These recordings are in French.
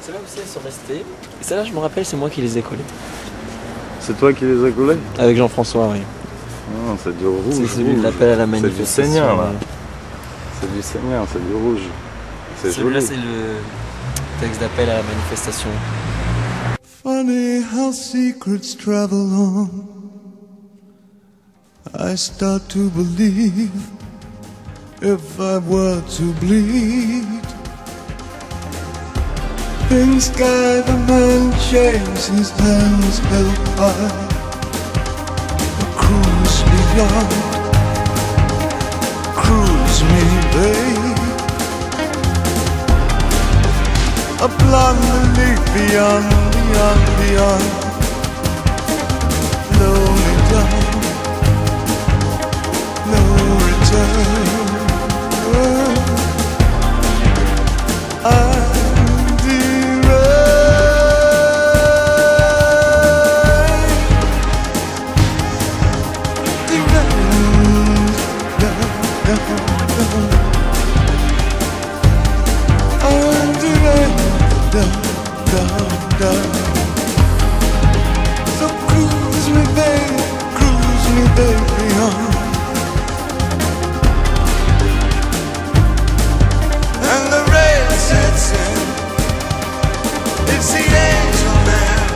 Celles-là aussi elles sont restées. Et celles-là je me rappelle c'est moi qui les ai collées. C'est toi qui les as collées? Avec Jean-François, oui. Non, c'est du rouge. C'est celui de l'appel à la manifestation. C'est du seigneur là. C'est du seigneur, c'est du rouge. C'est joli. Celui-là c'est le texte d'appel à la manifestation. Funny how secrets travel on. I start to believe if I were to bleed. In sky the man shaves his hands held high. The cruise beyond, cruise me, babe. A blonde leaf beyond, beyond, beyond. Lonely down, no return. So cruise me, baby, beyond. And the rain sets in. It's the angel man.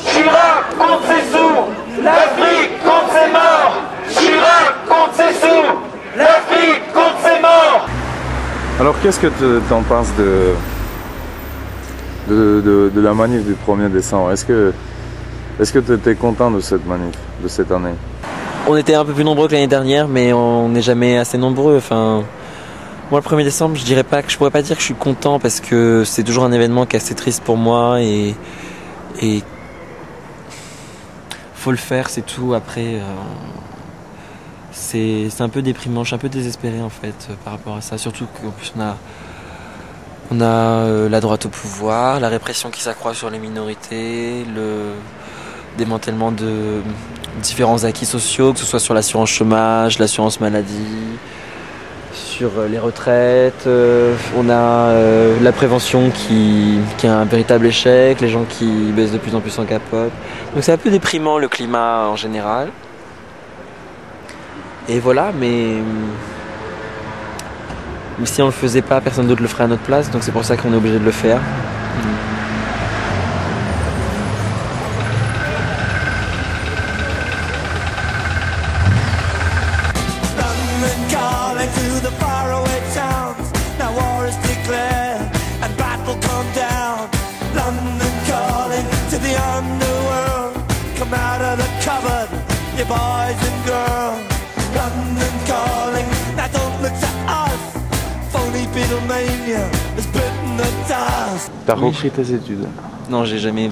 Chirac contre ses sous, l'Afrique contre ses morts. Chirac contre ses sous, l'Afrique contre ses morts. Alors qu'est-ce que tu en penses de la manif du 1er décembre? Est-ce que tu étais content de cette manif, de cette année? On était un peu plus nombreux que l'année dernière, mais on n'est jamais assez nombreux. Enfin, moi, le 1er décembre, je pourrais pas dire que je suis content parce que c'est toujours un événement qui est assez triste pour moi et faut le faire, c'est tout. Après, c'est un peu déprimant, je suis un peu désespéré en fait par rapport à ça. Surtout qu'en plus on a la droite au pouvoir, la répression qui s'accroît sur les minorités, le démantèlement de différents acquis sociaux, que ce soit sur l'assurance chômage, l'assurance maladie, sur les retraites. On a la prévention qui est un véritable échec, les gens qui baissent de plus en plus en capote. Donc c'est un peu déprimant le climat en général. Et voilà, mais si on le faisait pas, personne d'autre le ferait à notre place, donc c'est pour ça qu'on est obligé de le faire. T'as repris tes études? Non, j'ai jamais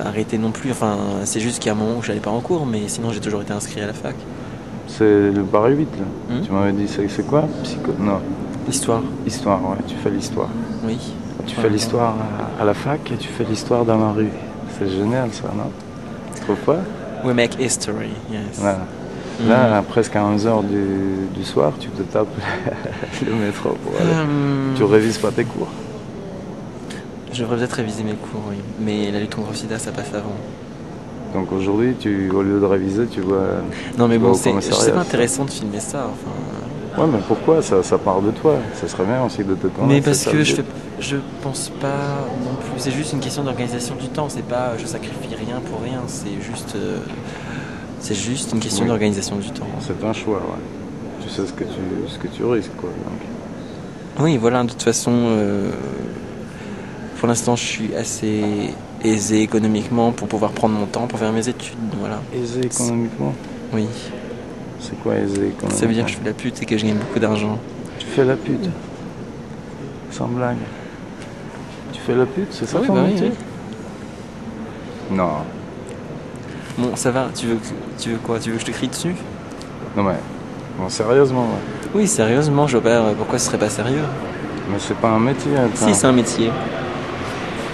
arrêté non plus. Enfin, c'est juste qu'il y a un moment où j'allais pas en cours, mais sinon j'ai toujours été inscrit à la fac. C'est le barre 8 là. Tu m'avais dit c'est quoi? Non. Histoire. Histoire, ouais, tu fais l'histoire. Oui. Tu fais l'histoire à la fac et tu fais l'histoire dans la rue. C'est génial ça, non? Pourquoi? We make history, yes. Voilà. Là, presque à 11h du soir, tu te tapes le métro pour aller. Tu révises pas tes cours. Je devrais peut-être réviser mes cours, oui. Mais la lutte contre le sida, ça passe avant. Donc aujourd'hui, au lieu de réviser, tu vois... Non mais bon, c'est pas intéressant de filmer ça, enfin... Ouais, mais pourquoi ça part de toi? Ça serait bien aussi de te connaître. Mais parce que je pense pas non plus. C'est juste une question d'organisation du temps. C'est pas je sacrifie rien pour rien. C'est juste une question d'organisation du temps. C'est un choix, ouais. Tu sais ce que tu risques, quoi. Donc. Oui, voilà. De toute façon, pour l'instant, je suis assez aisé économiquement pour pouvoir prendre mon temps pour faire mes études. Voilà. Aisé économiquement? Oui. C'est quoi aisé économiquement? Ça veut dire que je fais la pute et que je gagne beaucoup d'argent. Tu fais la pute? Sans blague. Tu fais la pute, c'est ça ton métier? Oui. Non. Bon, ça va, tu veux quoi? Tu veux que je te crie dessus? Non mais, bon, sérieusement. Ouais. Oui, sérieusement, je vois pas pourquoi ce serait pas sérieux. Mais c'est pas un métier. Attends. Si, c'est un métier.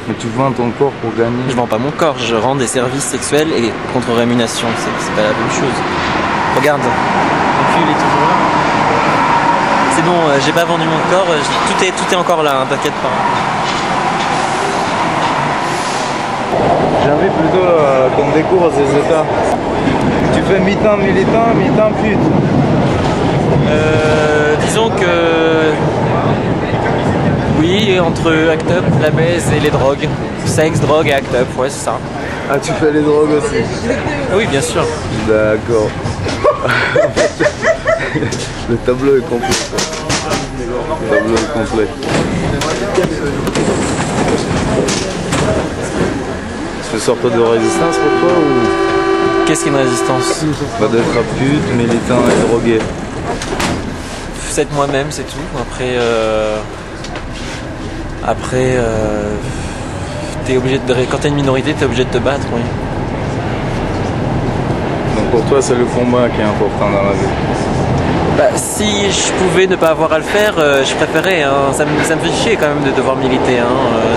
Mais tu vends ton corps pour gagner. Je vends pas mon corps, je rends des services sexuels et contre rémunération, c'est pas la même chose. Regarde, mon cul il est toujours là. C'est bon, j'ai pas vendu mon corps, tout est encore là, hein, t'inquiète pas. J'invite plutôt qu'on découvre ces états. Tu fais mi-temps militant, mi-temps pute. Disons que... Oui, entre Act Up, la baise et les drogues. Sexe, drogue et Act Up, ouais c'est ça. Ah, tu fais les drogues aussi? Oui, bien sûr. D'accord. Le tableau est complet. Le tableau est complet. C'est une sorte de résistance pour toi ou... Qu'est-ce qu'une résistance? Pas d'être pute, militant et drogué. C'est être moi-même, c'est tout. Après, t'es obligé quand t'es une minorité, t'es obligé de te battre, oui. Donc pour toi, c'est le combat qui est important dans la vie. Bah, si je pouvais ne pas avoir à le faire, je préférais. Hein. Ça me fait chier quand même de devoir militer. Hein.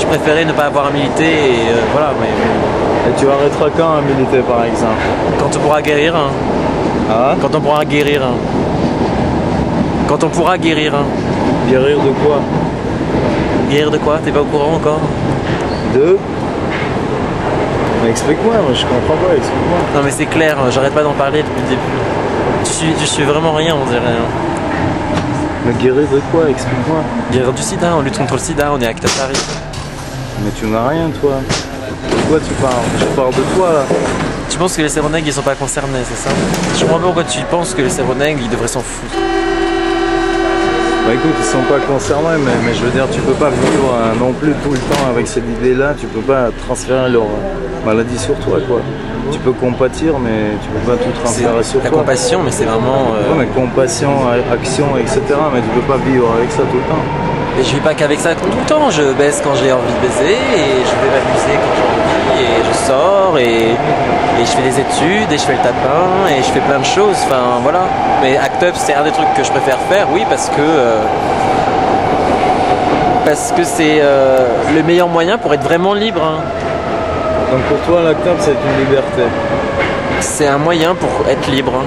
Je préférais ne pas avoir à militer et voilà. Mais... Et tu arrêteras quand à militer par exemple? Quand on pourra guérir. Hein. Ah? Quand on pourra guérir. Hein. Quand on pourra guérir. Hein. Guérir de quoi? Guérir de quoi? T'es pas au courant encore? De? Mais explique-moi, moi je comprends pas, explique-moi. Non mais c'est clair, j'arrête pas d'en parler depuis le début. Tu suis vraiment rien, on dirait. Hein. Mais guérir de quoi? Explique-moi. Guérir du sida, on lutte contre le sida, on est Act Up Paris. Mais tu n'as rien toi. De quoi tu parles? Je parle de toi là. Tu penses que les séronègues ils sont pas concernés, c'est ça? Je comprends pas pourquoi tu penses que les séronègues ils devraient s'en foutre. Bah écoute, ils sont pas concernés, mais je veux dire, tu peux pas vivre non plus tout le temps avec cette idée-là, tu peux pas transférer leur maladie sur toi, quoi. Tu peux compatir, mais tu peux pas tout transférer sur la toi. La compassion, mais c'est vraiment... Ouais, mais compassion, action, etc., mais tu peux pas vivre avec ça tout le temps. Et je vis pas qu'avec ça tout le temps, je baisse quand j'ai envie de baiser, et je vais m'amuser quand j'ai envie, et je sors, et je fais des études, et je fais le tapin, et je fais plein de choses, enfin voilà. Mais Act Up, c'est un des trucs que je préfère faire, oui, parce que c'est le meilleur moyen pour être vraiment libre. Hein. Donc pour toi, l'Act Up, c'est une liberté? C'est un moyen pour être libre. Hein.